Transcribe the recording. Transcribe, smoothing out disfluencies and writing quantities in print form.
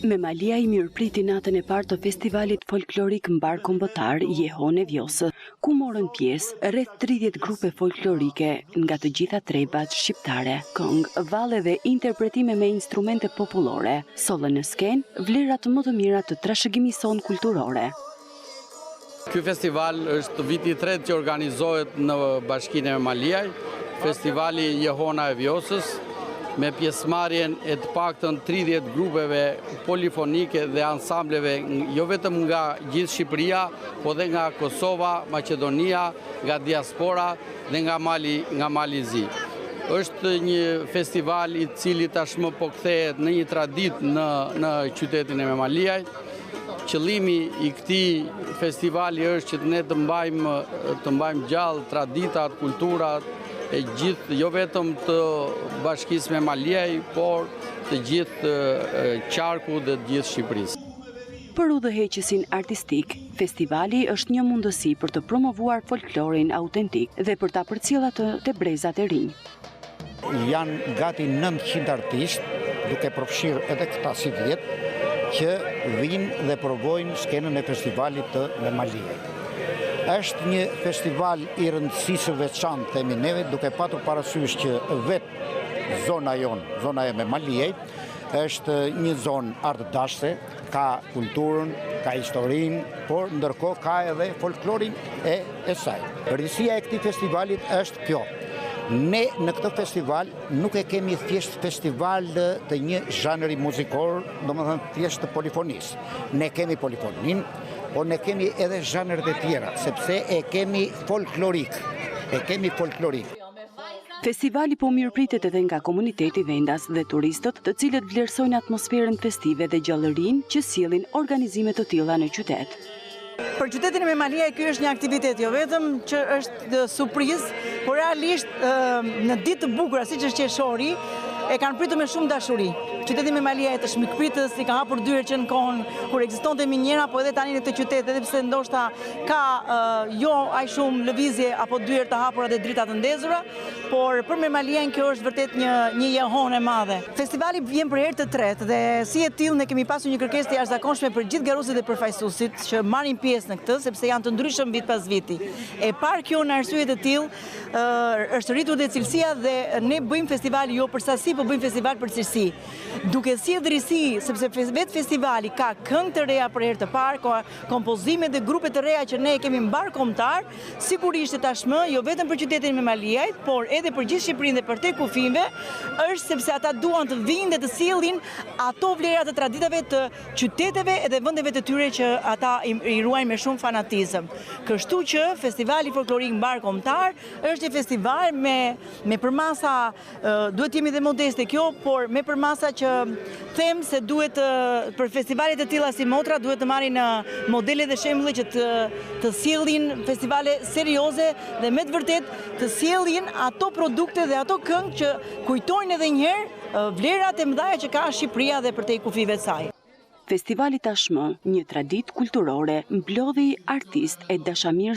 Memalia i mirëpriti natën e parë të festivalit folklorik mbar kombëtar Jehon e Vjosë, ku morën pjesë rreth 30 grupe folklorike nga të gjitha trebat shqiptare, këngë, valle dhe interpretime me instrumente popullore, sollën në skenë vlerat më të mira të trashëgimisë sonë kulturore. Ky festival është viti i tretë që organizohet në Bashkinë e Memaliaj, festivali Jehona e Vjosës, me pjesëmarrjen e të paktën 30 grupeve polifonike dhe ansambleve jo vetëm nga gjithë Shqipëria, po dhe nga Kosova, Maqedonia, nga diaspora dhe nga Mali i Zi. Është një festival i cili tashmë po kthehet në një traditë në qytetin e Memaliaj. Qëllimi i këtij festivali është që ne të mbajmë gjallë traditat, kulturat e gjithë, jo vetëm të Bashkisë Memaliaj, por të gjithë qarku dhe të gjithë Shqipërisë. Për udhëheqësin artistik, festivali është një mundësi për të promovuar folklorin autentik dhe për ta përcjellë atë te brezat e rinj. Janë gati 900 artistë, duke përfshirë edhe këta si 10, që vinë dhe provojnë skenën e festivalit të Memaliaj. Është një festival i rëndësisë veçantë, themi neve, duke patur parasysh që vetë zona jonë, zona e Memaliaj, është një zonë ardhdashse, ka kulturën, ka historinë, por ndërkohë ka edhe folklorin e saj. Rëndësia e këtij festivalit është kjo. Ne në këtë festival nuk e kemi thjesht festival të një zhanri muzikor, domethënë thjesht të polifonisë. Ne kemi polifoninë, por ne kemi edhe zhanret e tjera, sepse e kemi folklorik. Festivali po mirëpritet edhe nga komuniteti vendas dhe turistët, të cilët vlerësojnë atmosferën festive dhe gjallërinë që sjellin organizime të tilla në qytet. Për qytetin e Memaliaj ky është një aktivitet jo vetëm që është surprizë, por realisht në ditë të bukura siç është qershori, e kanë pritur me shumë dashuri. Qyteti i Memaliajt është mikpritës, i ka hapur dyert që në kohën kur ekzistonte minjera, po edhe tani në këtë qytet, edhe pse ndoshta ka jo aq shumë lëvizje apo dyert të hapura dhe drita të ndezura, por për Memaliajn kjo është vërtet një jehon e madhe. Festivali vjen për herë të tretë dhe si e tillë ne kemi pasur një kërkesë të jashtëzakonshme për gjithë garuesit dhe përfaqësuesit që marrin pjesë në këtë, sepse janë të ndryshëm vit pas viti. E parë kjo në arsye të tillë është rritur dhe cilësia dhe ne bëjmë festival jo për sasi, po bëjmë festival për cilësi. Duke sjellë drejtësi, sepse vetë festivali ka këngë të reja për herë të parë, ka kompozime dhe grupe të reja që ne e kemi mbar kombëtar, sigurisht tashmë jo vetëm për qytetin e Memaliajt, por edhe për gjithë Shqipërinë dhe për te kufive, është sepse ata duan të vinë dhe të sjellin ato vlera të traditave të qyteteve edhe vendeve të tyre që ata i ruajnë me shumë fanatizëm. Kështu që festivali folklorik mbar kombëtar është një festival me përmasa, duhet jemi dhe modeste kjo, por me përmasa që them se duhet për festivalet e tilla si Motra duhet të marrin modele dhe shembulle që të sjellin festivale serioze dhe me të vërtet të sjellin ato produkte dhe ato këngë që kujtojnë edhe një herë vlerat e mëdha që ka Shqipëria dhe përtej kufive të saj. Festivali tashmë, një traditë kulturore, mblodhi artistë e dashamirë